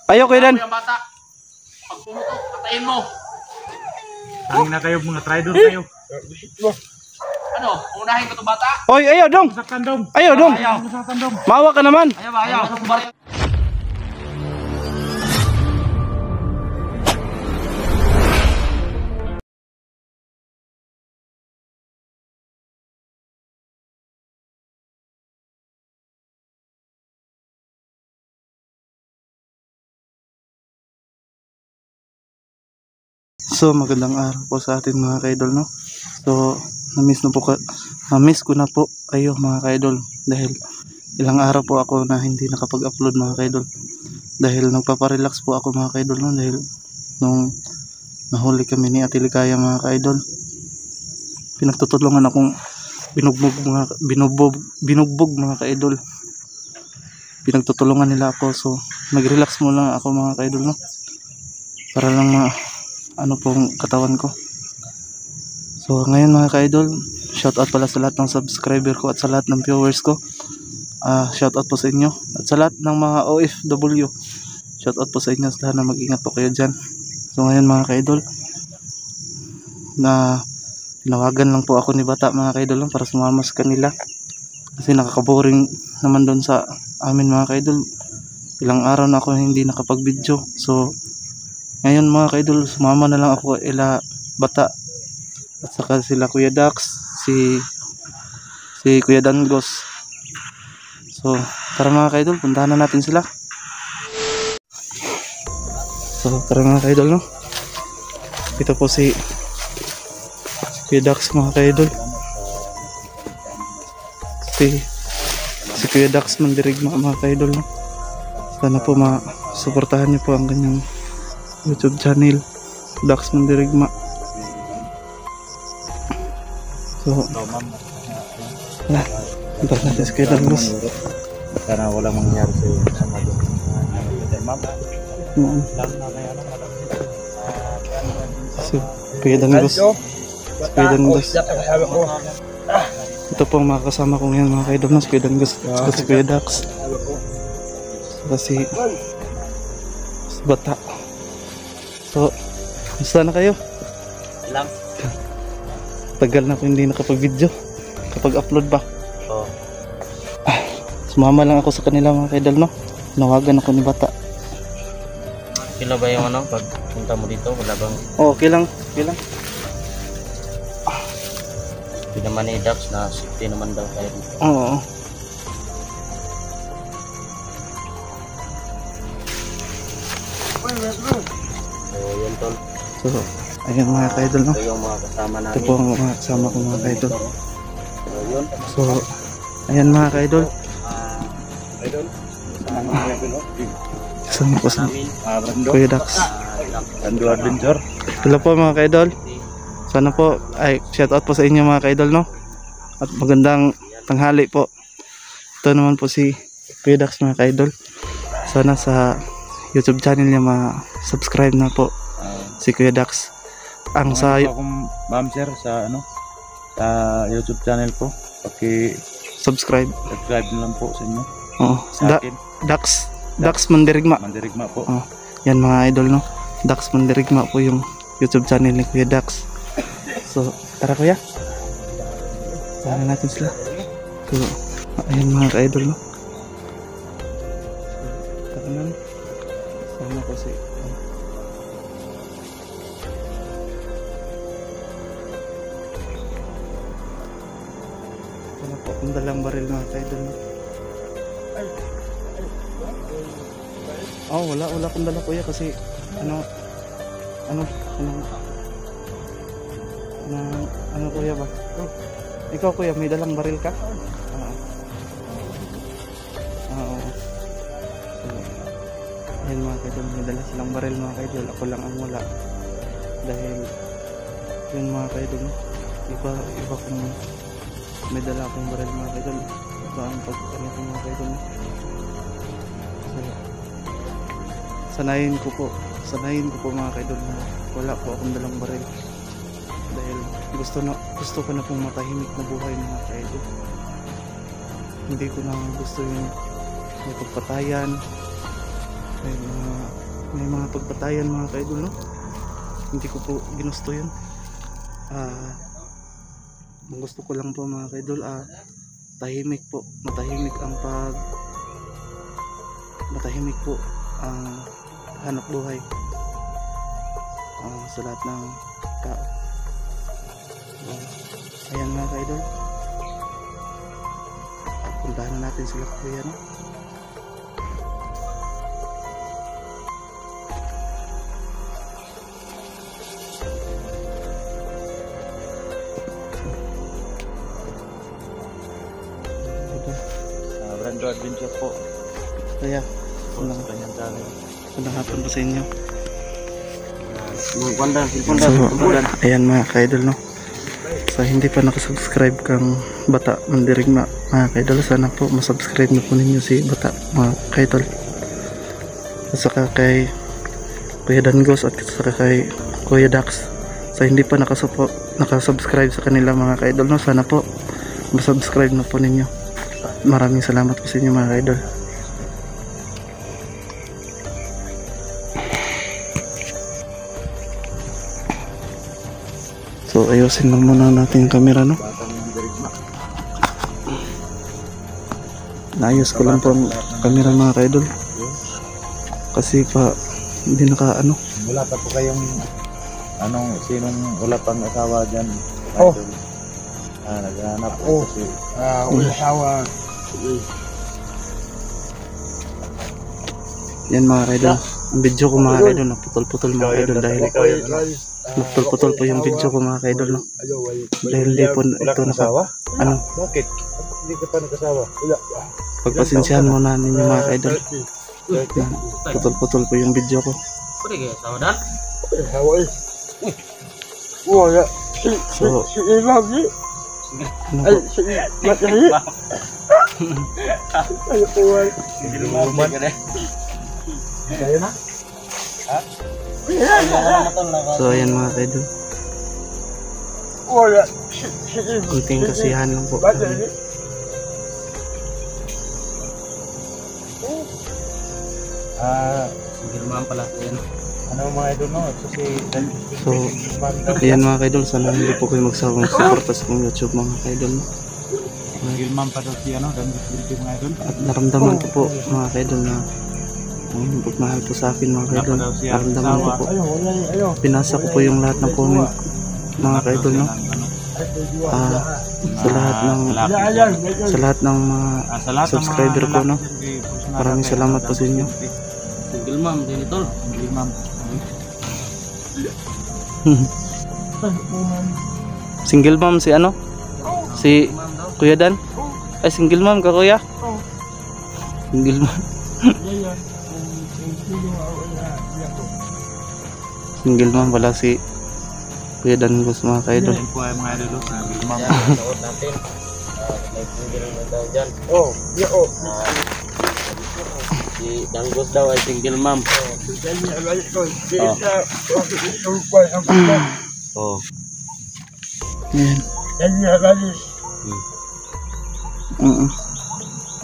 Ayaw kayo dan. Yung bata. Pag pumutok, patayin mo. Tangin na kayo mga traidor kayo. Ano? Unahin ko itong bata? Oy, ayaw dong. Saktan dong. Ayaw dong. Saktan dong. Maawa ka naman. Ayaw ba? Ayaw. So magandang araw po sa ating mga kaidol, no. So na-miss ko na po kayo mga kaidol dahil ilang araw po ako na hindi nakapag-upload mga kaidol dahil nagpaparelax po ako mga kaidol, no, dahil nung nahuli kami ni Ate Ligaya mga kaidol, pinagtutulungan akong binugbog mga kaidol, pinagtutulungan nila ako. So nag-relax muna ako mga kaidol, no, para lang ano pong katawan ko. So ngayon mga ka-idol, shout out pala sa lahat ng subscriber ko at sa lahat ng viewers ko. Shout out po sa inyo at sa lahat ng mga OFW. Shout out po sa inyo, sana mag-ingat po kayo dyan. So ngayon mga ka-idol, na tinawagan lang po ako ni Bata mga ka-idol para sumama sa kanila kasi nakakaboring naman doon sa amin mga ka-idol. Ilang araw na ako hindi nakapag-video. So ngayon mga kaidol, sumama na lang ako ila Bata at saka sila Kuya Dax, si Kuya Dangos. So tara mga kaidol, puntahan na natin sila. So tara mga kaidol, no. Ito po si Kuya Dax mga kaidol. Si Kuya Dax Mandirigma mga kaidol, no. Sana po masuportahan niyo po ang kanyang YouTube channel, Dax Mandirigma. So, punta natin sa Kuya Dangos. Sana walang mangyari sa iyo. So, Kuya Dangos. Kuya Dangos. Ito po ang mga kasama ko ngayon mga kaidol, si Kuya Dangos at si Kuya Dax. Saka si Bata. So, gusto na kayo? Lang. Tagal na ako hindi nakapag-video. Kapag-upload ba? Oo. Sumama lang ako sa kanila mga kaidol, no? Nawagan ako ni Bata. Kila ba yung ano? Pag punta mo dito, wala bang... Oh, okay lang. Okay lang. Hindi naman ni Dax na safety naman daw tayo. Oo. So, yun tol. So, ayan mga kaidol, no? Ito yung mga kasama namin. Ito po ang mga kasama ko mga kaidol. So, yun. So, ayan mga kaidol. Idol. Kasama ko sa Namin. Kuya Dax. Rando Adventure. Hello po mga kaidol. Sana po, shout out po sa inyo mga kaidol, no? At magandang tanghali po. Ito naman po si Kuya Dax mga kaidol. Sana sa YouTube channel niya ma-subscribe na po si Kuya Dax. Ang sa akong ma'am sir sa sa YouTube channel ko. subscribe. Subscribe na lang po sa inyo. Oo. Sa akin. Dax Mandirigma. Mandirigma po. Oh, yan mga idol, no. Dax Mandirigma po yung YouTube channel ni Kuya Dax. So, tara kuya. Tara natin sila. So, ayan mga ka-idol, no. Tara na. Sama ko si wala po akong dalang baril mga ka-idol, no. Oh, wala akong dala kuya kasi ano kuya ba? Oh, ikaw kuya, may dalang baril ka? Oo. Ayun mga kaidol, may dala silang baril mga kaidol. Ako lang ang wala. Dahil yun mga kaidol, iba kung may dala akong baril mga kaidol. Iba ang pag-ano ko mga kaidol. So, sanayin ko po mga kaidol na wala po akong dalang baril dahil gusto ko na pong matahimik na buhay mga kaidol. Hindi ko na gusto yung pagpatayan, ay mga may mga pagpatayan mga ka-idol, no? Hindi ko po ginusto yun. Ang gusto ko lang po mga ka-idol, tahimik po, matahimik po ang hanap buhay sa lahat ng tao. Ayan mga ka-idol, puntahan na natin sila kuya, no? Brando Adventure po. Kaya Sa kanyang channel. magandang hapon po sa inyo. Ayan mga ka-idol, no? Sa hindi pa nakasubscribe kang Bata Mandirigma mga ka-idol, sana po masubscribe na po ninyo si Bata mga ka-idol. At saka kay Kuya Dangos at saka kay Kuya Dax. Sa hindi pa nakasubscribe sa kanila mga ka-idol, no? Sana po masubscribe na po ninyo. Maraming salamat po sa inyo mga ka-idol. So ayusin lang muna natin yung camera, no? Naayos ko lang po ang camera mga ka-idol. Kasi pa hindi naka ano. Wala pa po kayong sinong wala pang asawa dyan. Oh. Naghahanap po kasi asawa. Yan mga ka-idol. Ang video ko mga ka-idol, naputol-putol mga ka-idol dahil naputol-putol po yung video ko mga ka-idol, no? Dahil hindi po ito naka ano. Bakit? Hindi ka pa nag-asawa? Wala. Pagpasensyahan muna ninyo mga ka-idol. Putol-putol po yung video ko. Pwede kayo sa dan? Wala. So ano po? So ayan mga ka-idol, kunting kasiyahan lang po. Single mom pala yan. Ano mga idol, no? So ayan mga ka-idol, sana hindi po kayo magsawang suporta sa kong YouTube mga ka-idol, no? Gilman pa daw si dan mga idol. At naramdaman ko po mga ka-idol na ang pagmahal po sa akin mga ka-idol. Naramdaman ko po. Pinasa ko po yung lahat ng comment mga ka-idol, no? Sa lahat ng mga subscriber ko, no? Maraming salamat po sa inyo. Single mom din ito. Single mom. Single mom si ano? Si Kuya Dan? Ay, single mom ka kuya? Single mom. Single mom pala si Kuya Dan Gus mga ka-idol. Yan po ay mga idol, single mom. Suot natin. May single mom daw dyan. Si Danggos daw ay single mom. Oh. Ayan.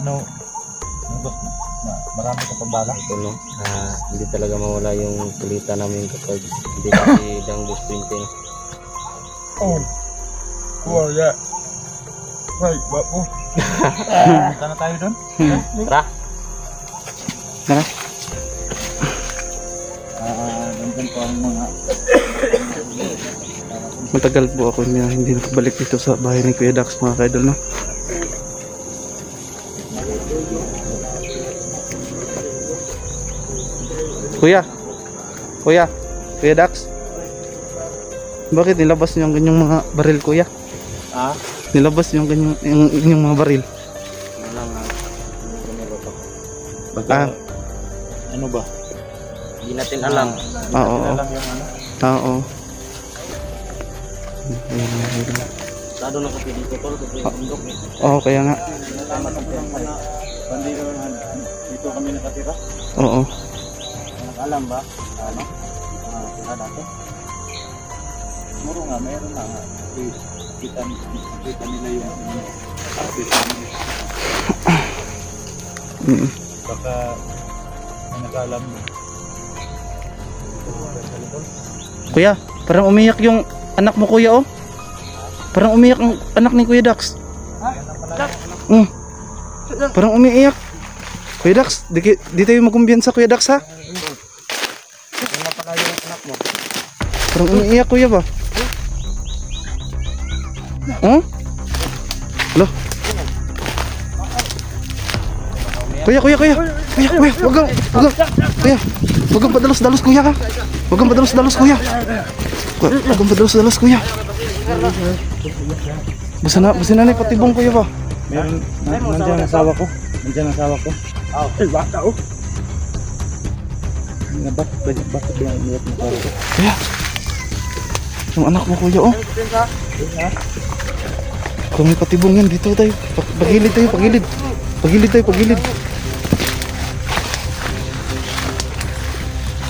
Ano boss, marami ka pang bala. Ito no, hindi talaga mawala yung kulita namin kapag hindi na si Danggos printing. Punta na tayo doon. Tara! Tara. Nandun po ang mga Matagal po ako niya hindi nakabalik dito sa bahay ni Kuya Dax mga ka-idol, no? Kuya Dax, bakit nilabas niyo ang ganyang mga baril kuya? Nilabas niyo ang ganyang yung inyong mga baril? ano ba? Hindi natin alam. Oo. Alam yung ano? Oo. Masyado na kasi dito tol kasi bundok eh. Oo, kaya nga. Nalaman ko ng mga bandito na dito kami nakatira. Oo. Alam ba? Ano? Tira natin. Siguro nga, meron na nga. Kita nila yung Mm. baka may nag-alam Kuya, parang umiyak yung anak mo kuya oh. Parang umiyak ang anak ni Kuya Dax. Parang umiiyak. Kuya Dax, di tayo magkumbiyansa Kuya Dax ha? Parang umiiyak kuya ba? Loh? Kuya, wag kang padalos-dalos kuya ha. Wag kang padalos-dalos kuya. Wag kang padalos-dalos kuya. Basta na ni patibong kuya ba? Meron, nandiyan ang asawa ko. Bata oh. Bakit lang umiyak ng asawa ko? Kuya. Yung anak mo kuya oh. Kung may patibong yan, dito tayo. Pagilid tayo.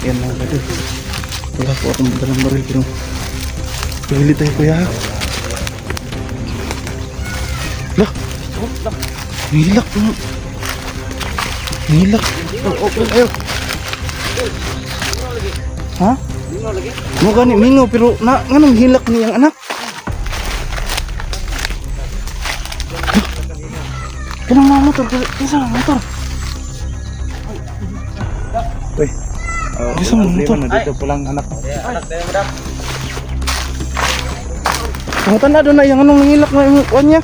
Yan mga kapatid. Wala po akong dalang baril pero pagilid tayo kuya ha. Lah! Nilak po. Nilak. Ayaw. Ha? Mo gani mingo pero nganong hilak niyang anak? Kanang mga motor, kisa mga motor. Uy, Kisa mga motor. dito po lang anak ko. Pangutan na doon na yung anong nangilak na yung kuwan niya.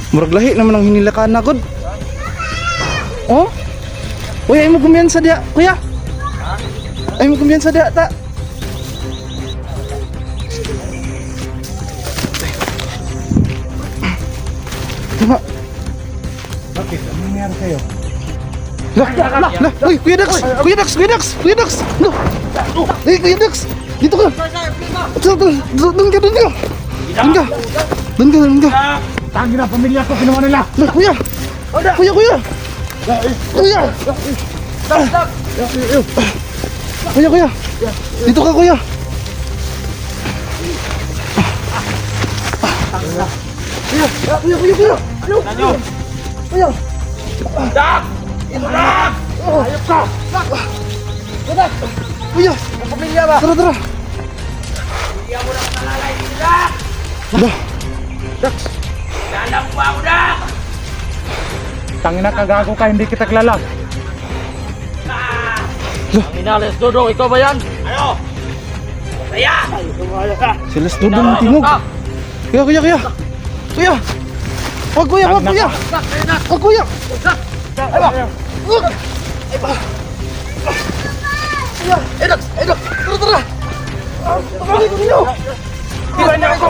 Murag lahi naman ang hinilakan na god. Oh? Uy, ay mo kumpiyansa dia, kuya. Ay mo kumpiyansa dia ta. Tama. Bakit? Ano nangyari sa'yo? Lah, uy, Kuya Dax. No. Hey, Kuya Dax. Dito ka. Doon ka. Tangi na pamilya ko, ginawa nila. Lah, Kuya. Kuya. Dito ka, Kuya. Kuya. Kuya. Pamilya ba? Tara. Hindi mo na kalalay nila. Dax. Dalang mo ako na. Tangi na kagago ka, hindi kita kilala. Ang inales Dodong, ikaw ba yan? Ano? Kaya! Sila Dodong ng tingog. Kuya. Wag kuya. Tara. Iwan niyo ako!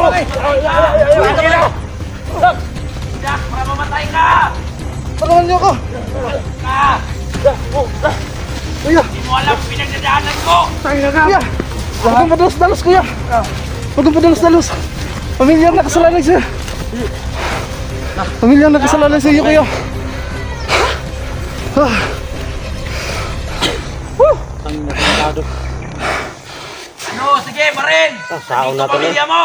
Dak, para mamatay ka! Parahan niyo ako. Kuya. Hindi mo alam pinagdadaanan ko! Kuya. Wag kang padalos-dalos kuya. Pamilyang nakasalanan siya. Kuya. Ano? Sige, Marin! Saon na to, Pamilya mo!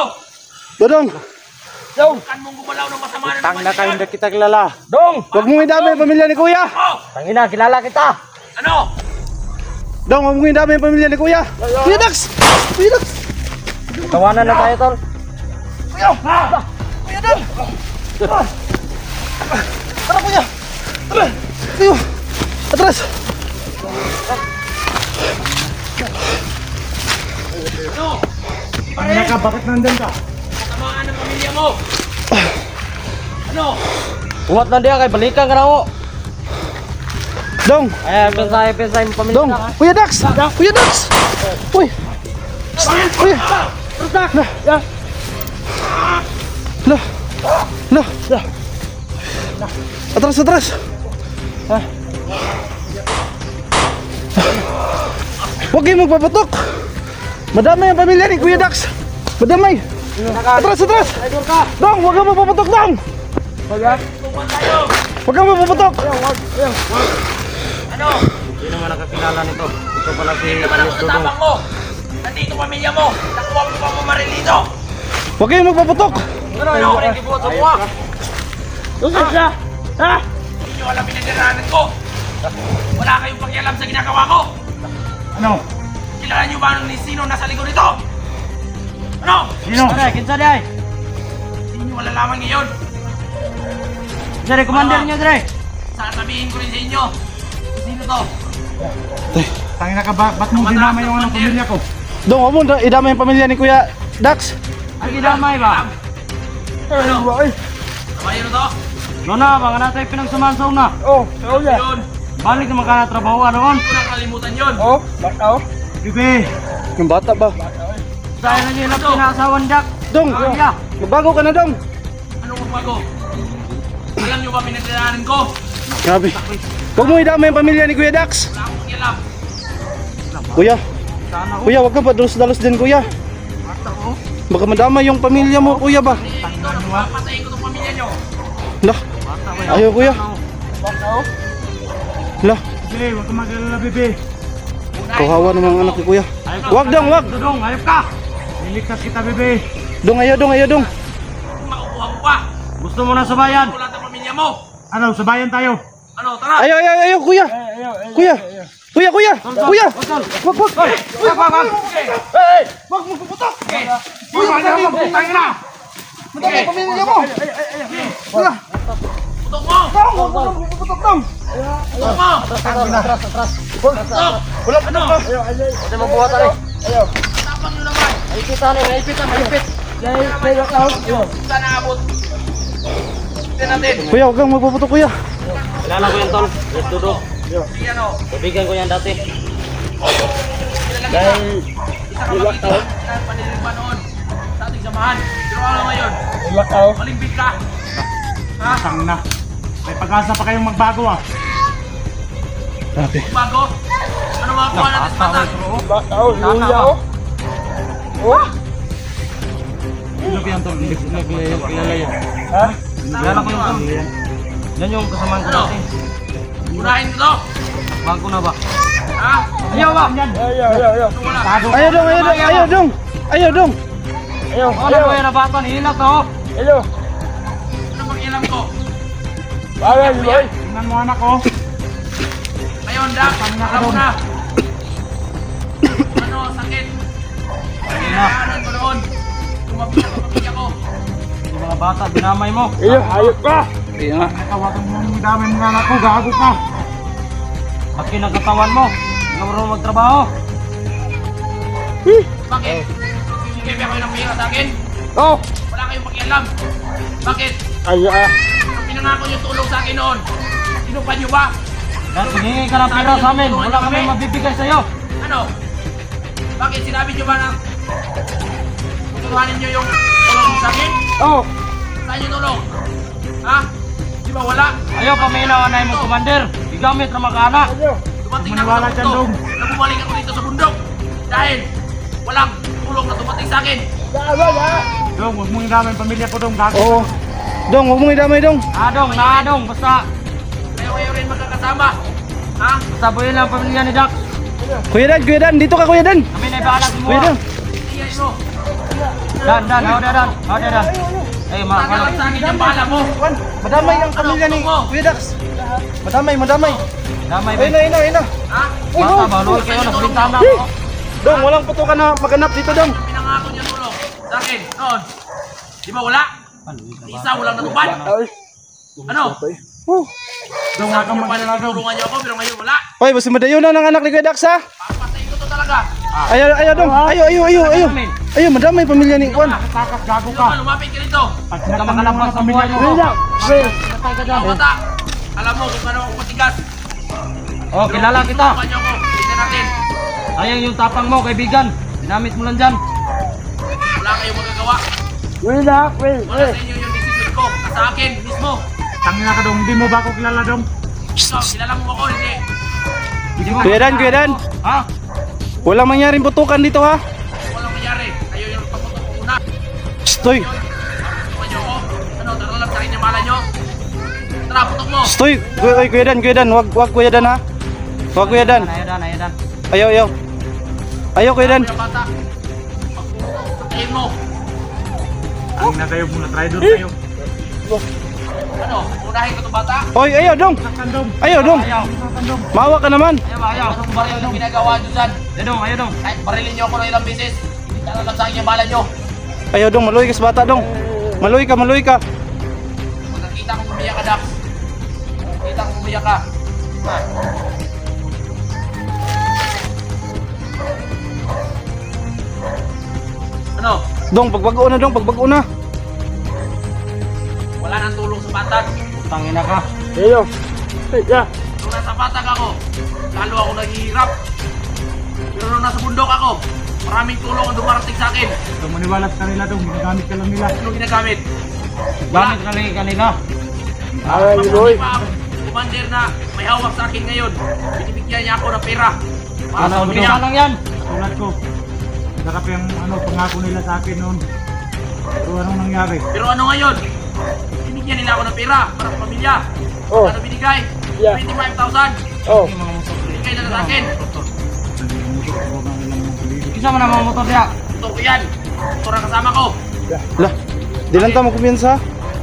Dodong, Kan mong gumalaw ng masama na Tangi na ka, hindi kita kilala. Dong! wag mong idamay ang pamilya ni kuya. Oh! Tangi na, kilala kita. Ano? Dong, wag mong idamay ang pamilya ni kuya. Kuya Dax. Tawanan na tayo, tol. Kuya Dong. Tara kuya. Kuya. Atras. Ano? Tangi na ka, bakit nandun ka? Tamaan ng pamilya mo! Ano? Buhat na dia kay balikan ka na mo. Dong. Ay, pensay mo pamilya Dong. ka. Kuya Dax. Uy. Kuya. Lah. Atras. Huwag kayong magpapatok. Madamay ang pamilya ni Kuya Dax. Madamay. Atras. Dong, huwag kang magpapatok, Dong. Tuman tayo! Huwag kang magpapatok. Ano? Hindi naman nakakilala nito. Ito pala si Ano ang Dodong. tapang mo? Nandito pamilya mo! Nakuha mo pa mo maril dito! Huwag kayong magpaputok! Ano ako rin kibuhat sa buha? Lusog siya! Ha? Hindi nyo alam pinagdaranan ko! Wala kayong pakialam sa ginagawa ko! Ano? Kilala nyo ba ni sino nasa likod nito? Ano? Sino? Kinsa di ay? Hindi nyo malalaman ngayon! Dre, commander niyo, Dre. Sasabihin ko rin sa inyo! Sino to? Tangina ka ba? Ba't mo dinama yung anong pamilya ko? Dong, huwag mo idama yung pamilya ni Kuya Dax. Ay, gidamay ba? Ano? Kabayan to? No na, mga natay pinagsamahan sa una. Yun! Balik naman ka na trabaho, ano? Hindi ko nang kalimutan yun! Bibi! Yung bata ba? Dahil na nyo lang pinasawan, Jack. Dong, Kuya. magbago ka na, Dong. Anong magbago? Alam nyo ba pinagdaranan ko? Grabe. Huwag mo idama yung pamilya ni Kuya Dax. Wala akong pakialam! Kuya, Kuya, huwag ka pa dalos-dalos din, Kuya. Baka madama yung pamilya mo, Kuya ba? Ito, napapatayin ko itong pamilya nyo! Lah, ayaw, Kuya. Lah, Bibi, huwag ka mag-alala, Bibi. kawawa ng mga anak ni Kuya. Wag, Dong, wag. Dudong, hayop ka. Niligtas kita, Bibi. Dong, ayaw, Dong, ayaw, Dong. Kung makukuha mo pa! Gusto mo na sabayan? Wala ang pamilya mo! Ano, sabayan tayo. Ano, tara! Ayaw, ayaw, ayaw, Kuya. Kuya, Kuya, Kuya, Kuya. Wag, wag. Huwag mo puputok! Kuya, ano mo? Tangina! Madama yung pamilya mo. Kuya, Putok mo! Dong, huwag mo puputok, Dong. Putok mo! Putok! Wala pa, Dong. Kasi mabuhat tayo. Tapang nyo naman! Maipit na, maipit na, maipit. Saan naabot? Tignan natin! Kuya, huwag kang magpuputok, Kuya. Kilala ko yan, Tol. Yes, Dudong. Sige ano? Kaibigan ko yan dati. Dahil isa ka makita na panilig pa noon sa ating samahan. Pero ano ngayon? Malimbit ka! Ha? Tangina. May pag-asa pa kayong magbago ah. Grabe. Bago? Ano makakuha natin sa mata? Sino ba yan, Tol? Kilala yan. Kilala ko yung Tol. Yan yung kasamaan ko Ano? dati. Unahin ko to! Bago na ba? Ha? Ayaw ba? Ano wala? Ayaw, Dong, ayaw, Dong, ayaw, Dong. Ayaw, Dong. Ano ko yan na bata? Hilat to. Ano pakialam ko? Tingnan mo anak ko. Ngayon, Dak, alam mo na. Ano, sakit? Kailangan ko noon. Tumabit ang pamilya ko. Yung mga bata, dinamay mo. Kaya nga. Tawagan mo ang dami mga anak ko. Gago ka. At kinagatawan mo. Hindi ka marunong magtrabaho. Bakit? Sige, may kayo ng pera sa akin? Wala kayong pakialam. Bakit? Ang pinangako niyo tulong sa akin noon. Sinupan niyo ba? Dahil hiningi ka ng pera sa amin. Wala kami mabibigay sa'yo. Ano? Bakit sinabi niyo ba na tutulunganin niyo yung tulong sa akin? Saan yung tulong? Ha? Di ba wala? Ayaw pamilya ka na mo, Commander. Igamit na makana. Dumating na ako Maniwala sa dyan, bundok. Dong. Nabumalik ako dito sa bundok. Dahil walang tulong na dumating sa akin. Dong, huwag mong idama yung pamilya ko, Dong. Gago. Oo. Dong, huwag mo idamay, Dong. Nadong. Basta Kayo rin magkakasama. Ha? sabuhin lang ang pamilya ni Jack. Kuya Dan, dito ka, Kuya Dan. Kami na ibahala sa Kuya Dan. Tingnan mo. Dan. Ay, Tagalog sa akin yung bahala mo. Madamay ang pamilya ni Kuya Dax. Madamay. Damay ba? Ayun na. Ha? Basta baluhin kayo na sa bintana ko. Dong, walang putukan na maganap dito, Dong. Pinangako niyo tulong sa akin noon. Di ba wala? Isa walang natupad. Ano? Dong, huwag kang mag-alala, Dong. Tulungan niyo ako pero ngayon wala. Hoy, basta madayo na ng anak ni Kuya Dax, ha? Papatayin ko to talaga. Ayaw, Dong. Ayaw, madamay ang pamilya ni Juan. Takas, gago Ito ka. ka, lumapit ka rito. Pag Huwag ka sinaktan mo makalapag ang sa pamilya buhay ko. mo. Mga bata, alam mo kung ano ako matigas. Oh, kilala kita. Tulungan niyo ako. Tignan natin. Ayang yung tapang mo, kaibigan. Dinamit mo lang dyan. Wala kayong magagawa. Wala sa inyo yung decision ko. Nasa akin mismo. Tangina ka, Dong. Hindi mo ba ako kilala, Dong? Ikaw, kilala mo ako, hindi. Kuya Dan. Ha? Walang mangyaring putukan dito, ha? Walang mangyari. Kayo yung paputok ko una. Stoy. Tulungan niyo ako. Ano, tara sa akin yung mala niyo. Tara, putok mo. Stoy. Kuya Dan. Wag Kuya Dan, ha? Wag Kuya Dan. Ayaw dan. Ayaw. Ayaw Kuya Dan. Yung bata. Pagkain mo. Ang na kayo muna, try doon kayo. Ano? Unahin ko itong bata? Oy, ayaw dong. Kandong. Ayaw dong. Ayaw. Maawa ka naman. Ayaw. Anong baril yung ginagawa nyo dyan? Ayaw dong. Kahit barilin nyo ako ng ilang beses. Hindi ka alam sa akin yung bala nyo. Ayaw dong, maluwi ka sa bata dong. Maluwi ka. Pag nakita kong umiyak ka, Dax. Nakita kong umiyak ka. Ha? Ano? Dong, pagbago na dong, pagbago na. Wala nang tulong sa patag. Tangina ka. Nung nasa patag ako, lalo ako naghihirap. Pero nung nasa bundok ako, maraming tulong ang dumarating sa akin. Ito maniwala sa kanila dong, ginagamit ka lang nila. Ano ginagamit? Gamit ka lang kanila. Mabuti pa ang commander na may hawak sa akin ngayon. Binibigyan niya ako ng pera. Para sa pamilya. lang yan. Tulad ko. Sarap yung pangako nila sa akin noon. Pero anong nangyari? Pero ano ngayon? Binigyan nila ako ng pera para sa pamilya. Ano binigay? 25,000. Binigay na sa akin. Isa mo na mga motor niya. Ito ko yan. Ito ang kasama ko. Lah, di lang tama kumpiyansa.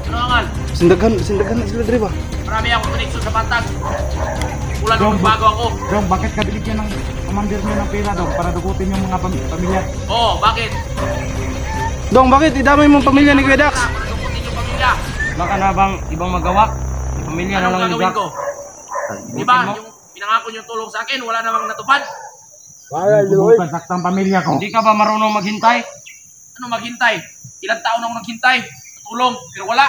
Ano angal? Sindagan na sila dre ba? Marami akong connection sa patag. Wala Dong, nung bago ako. Dong, bakit ka binigyan ng commander niyo ng pera dong para dugutin yung mga pamilya? Oo, bakit? Dong, bakit idamay mo ang pamilya ni Kuya Dax? Para dukutin yung pamilya. Baka na bang ibang magawa? Pamilya Anong gagawin ko? Diba, yung pinangako niyong tulong sa akin, wala namang natupad. Subukan saktang pamilya ko. Hindi ka ba marunong maghintay? Ano maghintay? Ilang taon ako naghintay. Tulong, pero wala.